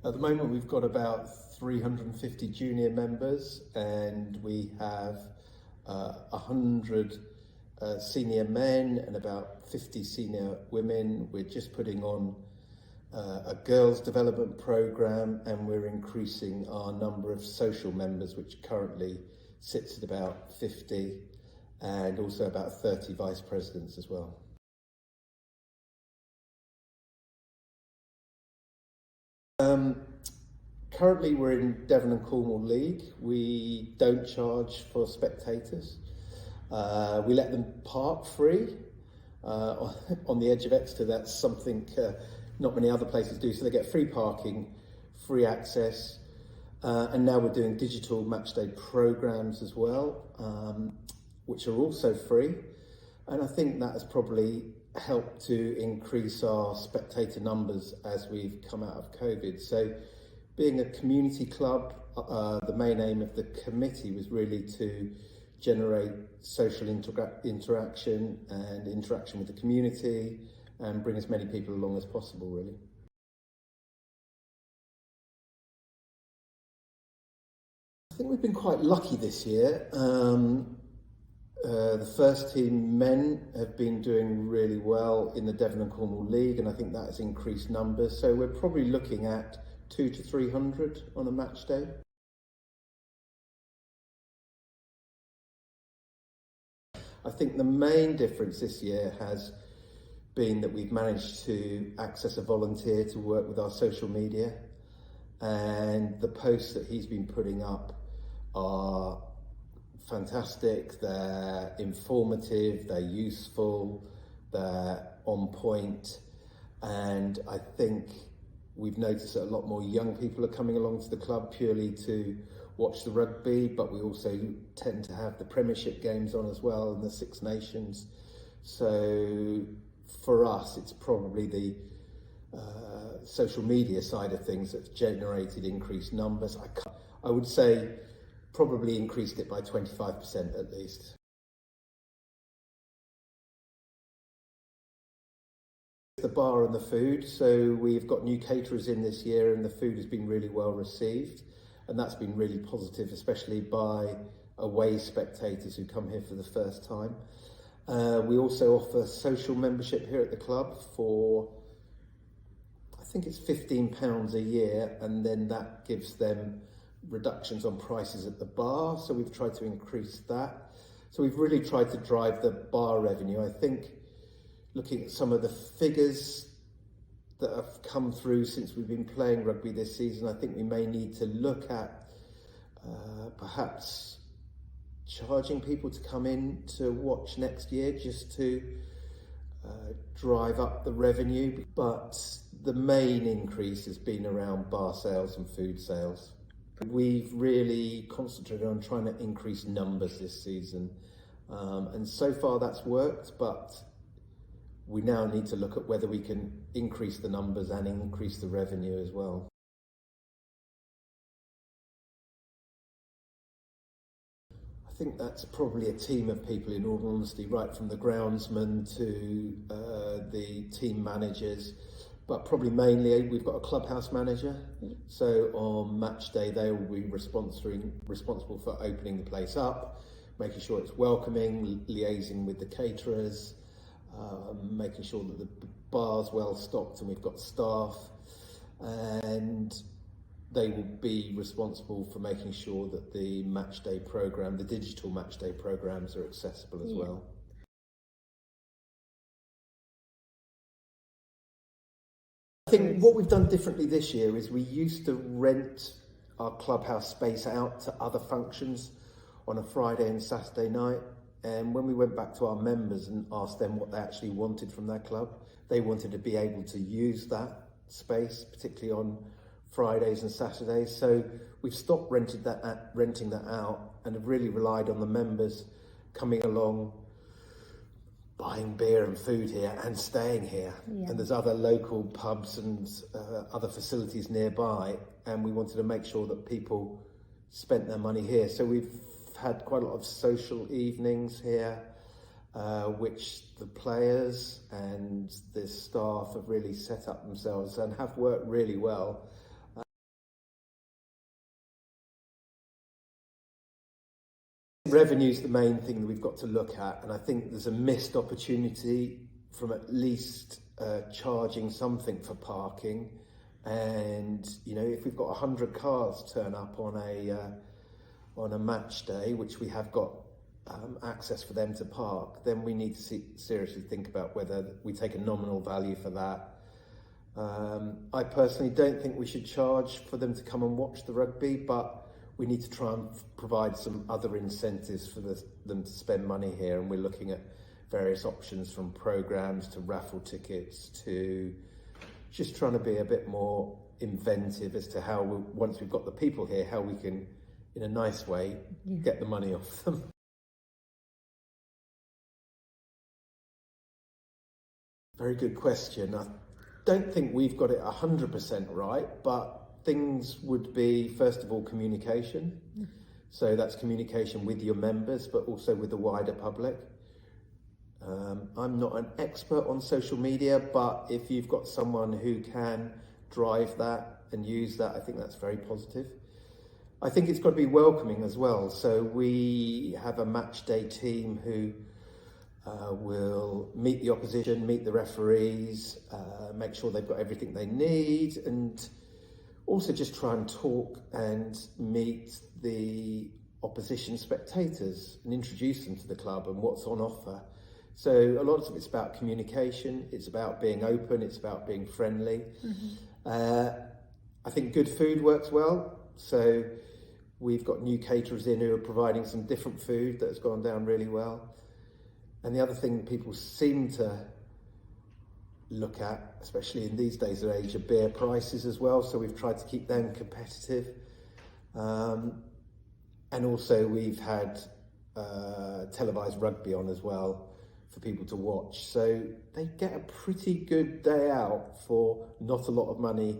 At the moment, we've got about 350 junior members, and we have 100 senior men and about 50 senior women. We're just putting on a girls development program, and we're increasing our number of social members, which currently sits at about 50, and also about 30 vice presidents as well. Currently we're in Devon and Cornwall League. We don't charge for spectators. We let them park free on the edge of Exeter. That's something not many other places do. So they get free parking, free access, and now we're doing digital matchday programs as well, which are also free. And I think that has probably helped to increase our spectator numbers as we've come out of COVID. So being a community club, the main aim of the committee was really to generate social interaction and interaction with the community and bring as many people along as possible, really. I think we've been quite lucky this year. The first team men have been doing really well in the Devon and Cornwall League, and I think that has increased numbers. So we're probably looking at 200 to 300 on a match day. I think the main difference this year has been that we've managed to access a volunteer to work with our social media, and the posts that he's been putting up are fantastic. They're informative, they're useful, they're on point, and I think we've noticed that a lot more young people are coming along to the club purely to watch the rugby, but we also tend to have the Premiership games on as well and the Six Nations. So for us, it's probably the social media side of things that's generated increased numbers. I would say probably increased it by 25% at least. The bar and the food, so we've got new caterers in this year, and the food has been really well received, and that's been really positive, especially by away spectators who come here for the first time. We also offer social membership here at the club for, I think it's £15 a year, and then that gives them reductions on prices at the bar, so we've tried to increase that. So we've really tried to drive the bar revenue. I think looking at some of the figures that have come through since we've been playing rugby this season, I think we may need to look at perhaps charging people to come in to watch next year, just to drive up the revenue. But the main increase has been around bar sales and food sales. We've really concentrated on trying to increase numbers this season, and so far that's worked, but we now need to look at whether we can increase the numbers and increase the revenue as well. I think that's probably a team of people, in all honesty, right from the groundsman to the team managers, but probably mainly we've got a clubhouse manager. So on match day, they will be responsible for opening the place up, making sure it's welcoming, liaising with the caterers, making sure that the bar's well stocked and we've got staff, and they will be responsible for making sure that the matchday program, the digital matchday programs, are accessible as well. I think what we've done differently this year is we used to rent our clubhouse space out to other functions on a Friday and Saturday night. And when we went back to our members and asked them what they actually wanted from their club, they wanted to be able to use that space, particularly on Fridays and Saturdays. So we've stopped renting that out and have really relied on the members coming along, buying beer and food here and staying here. And there's other local pubs and other facilities nearby, and we wanted to make sure that people spent their money here. So we've had quite a lot of social evenings here, which the players and the staff have really set up themselves and have worked really well. Revenue's the main thing that we've got to look at, and I think there's a missed opportunity from at least charging something for parking. And you know, if we've got 100 cars turn up on a match day, which we have got access for them to park, then we need to seriously think about whether we take a nominal value for that. I personally don't think we should charge for them to come and watch the rugby, but we need to try and provide some other incentives for them to spend money here, and we're looking at various options, from programs to raffle tickets to just trying to be a bit more inventive as to how, once we've got the people here, how we can, in a nice way, get the money off them. Very good question. I don't think we've got it 100% right, but things would be, first of all, communication. So that's communication with your members, but also with the wider public. I'm not an expert on social media, but if you've got someone who can drive that and use that, I think that's very positive. I think it's got to be welcoming as well. So we have a match day team who will meet the opposition, meet the referees, make sure they've got everything they need, and also just try and talk and meet the opposition spectators and introduce them to the club and what's on offer. So a lot of it's about communication, it's about being open, it's about being friendly. I think good food works well. So we've got new caterers in who are providing some different food that has gone down really well. And the other thing that people seem to look at, especially in these days of age, are beer prices as well. So we've tried to keep them competitive. And also we've had televised rugby on as well for people to watch. So they get a pretty good day out for not a lot of money